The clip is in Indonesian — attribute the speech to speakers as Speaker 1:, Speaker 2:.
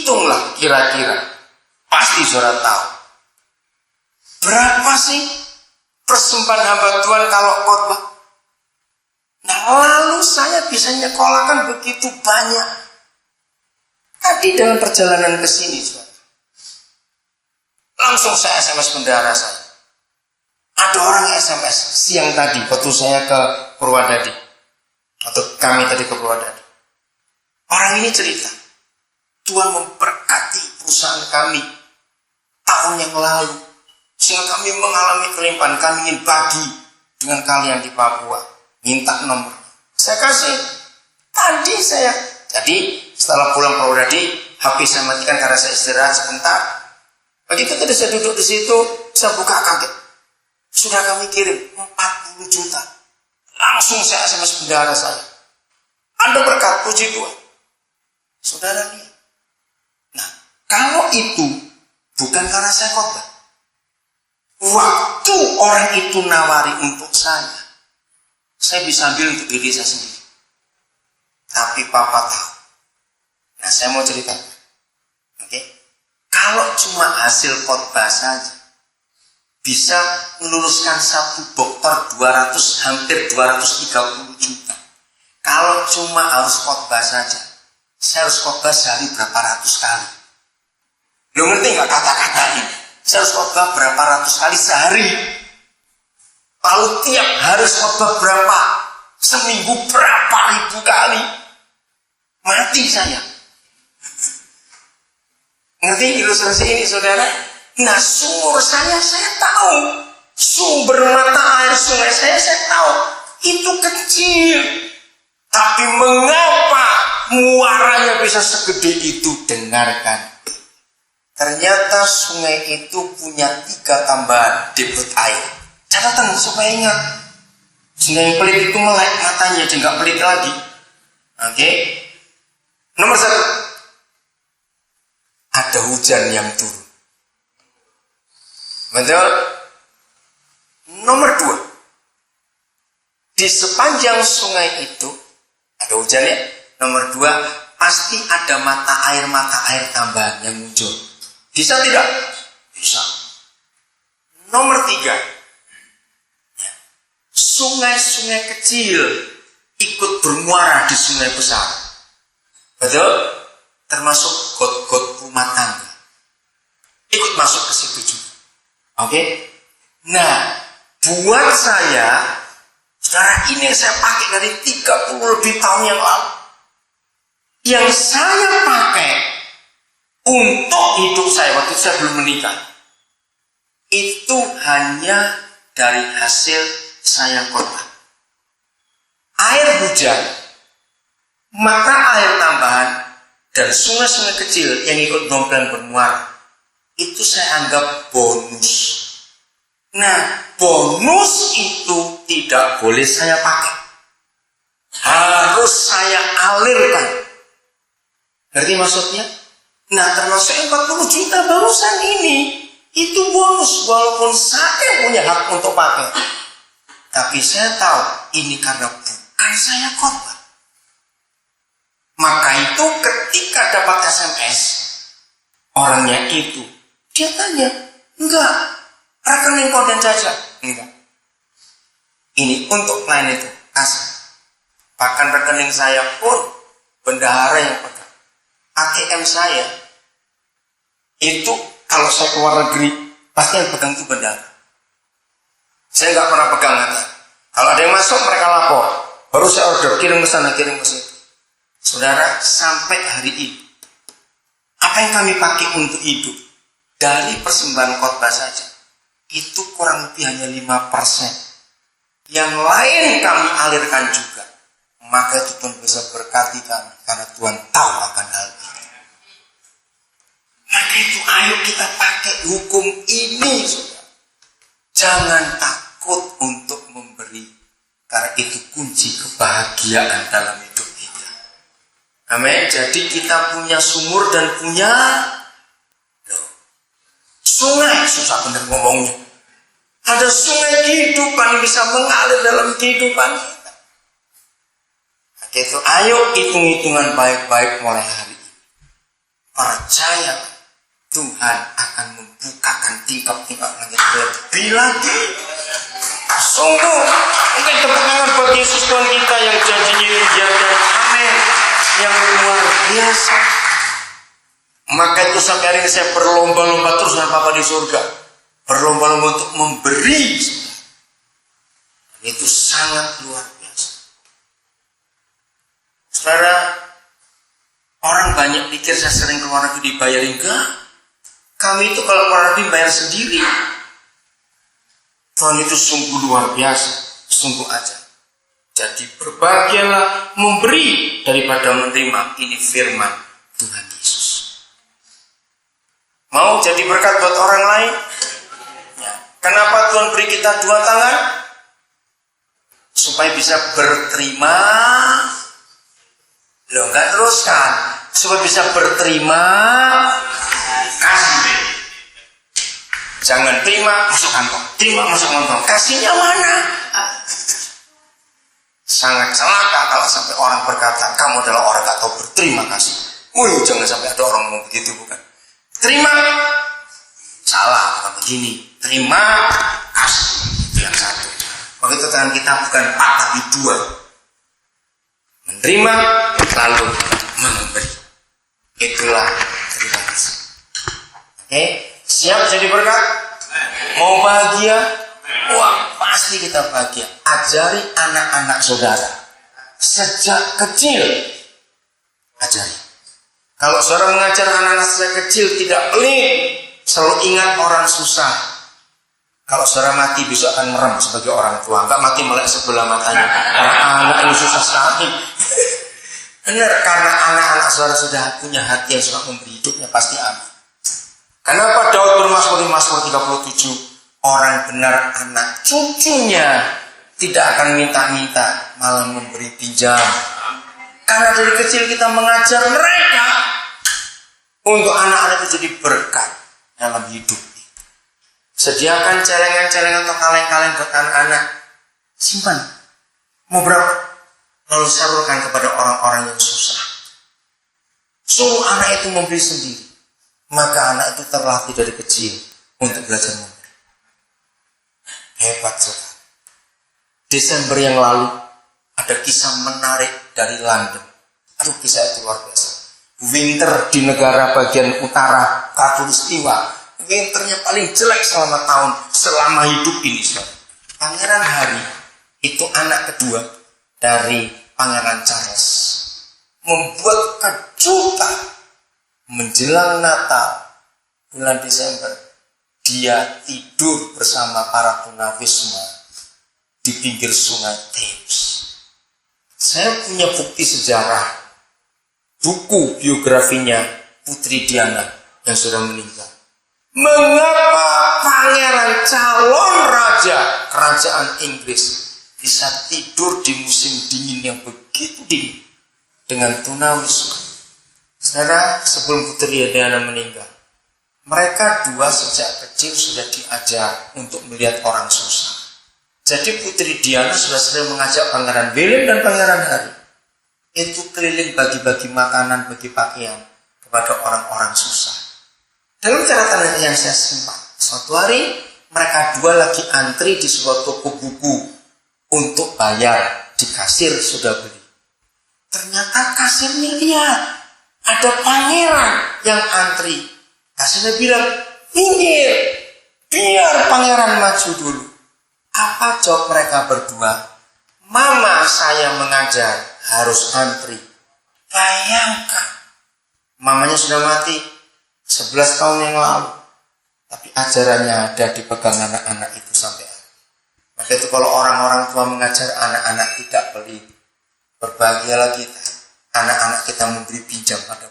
Speaker 1: Hitunglah kira-kira. Pasti saudara tahu. Berapa sih persembahan hamba Tuhan kalau khotbah? Nah, lalu saya bisa nyekolahkan begitu banyak. Tadi dalam perjalanan ke sini, saudara, langsung saya SMS bendahara saya. Ada orang SMS siang tadi waktu saya ke Purwadadi, atau kami tadi ke Purwadadi. Orang ini cerita, Tuhan memberkati perusahaan kami tahun yang lalu, sehingga kami mengalami kelimpahan. Kami ingin bagi dengan kalian di Papua. Minta nomor. Saya kasih. Tadi saya. Jadi setelah pulang Purwadadi, HP saya matikan karena saya istirahat sebentar. Begitu tadi saya duduk di situ, saya buka kaget. Sudah kami kirim 40 juta. Langsung saya SMS bendahara saya. Anda berkat, puji Tuhan. Saudara lihat. Nah, kalau itu bukan karena saya khotbah. Waktu orang itu nawari untuk saya bisa ambil untuk diri saya sendiri. Tapi Papa tahu. Nah, saya mau cerita. Oke? Kalau cuma hasil khotbah saja, bisa meluluskan satu dokter 200, hampir 230 juta. Kalau cuma harus khotbah saja, saya harus khotbah sehari berapa ratus kali. Lo ngerti nggak kata-kata ini? Saya harus khotbah berapa ratus kali sehari. Lalu tiap hari khotbah berapa? Seminggu berapa ribu kali? Mati saya. Ngerti ilustrasi ini, saudara? Nah, sumur saya tahu. Sumber mata air sungai saya tahu. Itu kecil. Tapi mengapa muaranya bisa segede itu? Dengarkan. Ternyata sungai itu punya 3 tambahan debit air. Catatan supaya ingat. Sungai yang pelit itu melek matanya, dia nggak pelit lagi. Oke. Nomor 1. Ada hujan yang turun. Betul? Nomor 2. Di sepanjang sungai itu ada hujannya. Nomor 2, pasti ada mata air tambahan yang muncul. Bisa tidak? Bisa. Nomor 3, sungai-sungai kecil ikut bermuara di sungai besar. Betul? Termasuk got-got rumah tangga. Ikut masuk ke situ juga. Oke? Nah, buat saya, saudara, ini yang saya pakai dari 30 lebih tahun yang lalu. Yang saya pakai untuk hidup saya waktu saya belum menikah, itu hanya dari hasil saya khotbah. Air hujan, mata air tambahan, dan sungai-sungai kecil yang ikut dompelan bermuara, itu saya anggap bonus. Nah, bonus itu tidak boleh saya pakai. Harus saya alirkan. Ngerti maksudnya? Nah, termasuk 40 juta barusan ini, itu bonus walaupun saya punya hak untuk pakai. Tapi saya tahu ini karena bukan saya khotbah. Maka itu ketika dapat SMS, orangnya itu, dia tanya, enggak, rekening kau dan jajan? Enggak. Ini untuk klien itu, kasih. Bahkan rekening saya pun, bendahara yang pegang. ATM saya, itu kalau saya keluar negeri, pasti yang pegang itu bendahara. Saya nggak pernah pegang ATM. Kalau ada yang masuk, mereka lapor. Baru saya order, kirim ke sana, kirim ke situ. Saudara, sampai hari ini, apa yang kami pakai untuk hidup, dari persembahan khotbah saja, itu kurang lebih hanya 5%. Yang lain kami alirkan juga. Maka itu Tuhan bisa berkati kami, karena Tuhan tahu akan hal itu. Maka itu ayo kita pakai hukum ini, saudara. Jangan takut untuk memberi, karena itu kunci kebahagiaan dalam hidup kita. Amin. Jadi kita punya sumur dan punya sungai. Susah benar ngomongnya. Ada sungai kehidupan yang bisa mengalir dalam kehidupan kita. Itu ayo hitung-hitungan baik-baik mulai hari ini. percaya Tuhan akan membukakan tingkap-tingkap langit lebih lagi. Sungguh, mungkin tepuk tangan buat Yesus Tuhan kita yang janjinya itu ya dan amin, yang luar biasa. Maka itu sampai hari ini saya berlomba-lomba terus dengan Bapa di surga, berlomba-lomba untuk memberi. Itu sangat luar biasa. Saudara, orang banyak pikir saya sering keluar negeri dibayarin, enggak. Kami itu kalau keluar negeri bayar sendiri. Tuhan itu sungguh luar biasa, sungguh aja. Jadi berbahagialah memberi daripada menerima. Ini firman Tuhan Yesus. Mau jadi berkat buat orang lain? Ya. Kenapa Tuhan beri kita dua tangan? Supaya bisa berterima. Loh, enggak teruskan. Supaya bisa berterima kasih. Jangan terima masuk kantong, terima masuk kantong. Kasihnya mana? Sangat celaka kalau sampai orang berkata kamu adalah orang gak tahu berterima kasih. Jangan sampai ada orang ngomong begitu, bukan? Terima, salah, bukan begini. Terima kasih, itu yang satu. Begitu tangan kita bukan 4 tapi 2. Menerima lalu memberi. Itulah terima kasih. Oke? Siap jadi berkat? Mau bahagia? Wah, pasti kita bahagia. Ajari anak-anak saudara sejak kecil. Ajari. Kalau saudara mengajar anak-anak sejak kecil tidak pelit, selalu ingat orang susah. Kalau saudara mati besok akan merem sebagai orang tua. Enggak mati melek sebelah matanya. Anak ini susah sekali. Benar, karena anak-anak saudara sudah punya hati yang suka memberi hidupnya pasti amin. Kenapa Daud bermazmur di Mazmur 37? Orang benar anak cucunya tidak akan minta-minta, malah memberi pinjam. Karena dari kecil kita mengajar mereka untuk anak-anak itu jadi berkat dalam hidup. Sediakan celengan-celengan atau kaleng-kaleng buat anak-anak. Simpan. Mau berapa? Lalu salurkan kepada orang-orang yang susah. Suruh anak itu memberi sendiri. Maka anak itu terlatih dari kecil untuk belajar memberi. Hebat sekali. Desember yang lalu ada kisah menarik dari London. Aduh, kisah itu luar biasa. Winter di negara bagian utara Khatulistiwa. Winternya paling jelek selama hidup ini. Pangeran Harry itu anak kedua dari Pangeran Charles. Membuat kejutan. Menjelang Natal bulan Desember, dia tidur bersama para tunawisma di pinggir sungai Thames. Saya punya bukti sejarah, buku biografinya Putri Diana yang sudah meninggal. Mengapa pangeran calon raja kerajaan Inggris bisa tidur di musim dingin yang begitu dingin dengan tunawisma? Saudara, sebelum Putri Diana meninggal, mereka dua sejak kecil sudah diajar untuk melihat orang susah. Jadi Putri Diana sudah sering mengajak Pangeran William dan Pangeran Harry itu keliling bagi-bagi makanan, bagi pakaian kepada orang-orang susah. Dalam catatan yang saya simpan, suatu hari mereka dua lagi antri di sebuah toko buku untuk bayar. Di kasir sudah beli. Ternyata kasirnya lihat ada pangeran yang antri. Kasirnya bilang, pinggir, biar pangeran maju dulu. Apa jawab mereka berdua? Mama saya mengajar harus antri. Bayangkan, mamanya sudah mati 11 tahun yang lalu, tapi ajarannya ada dipegang anak-anak itu sampai. Maka itu kalau orang-orang tua mengajar anak-anak tidak pelit, berbahagialah kita. Anak-anak kita memberi pinjam pada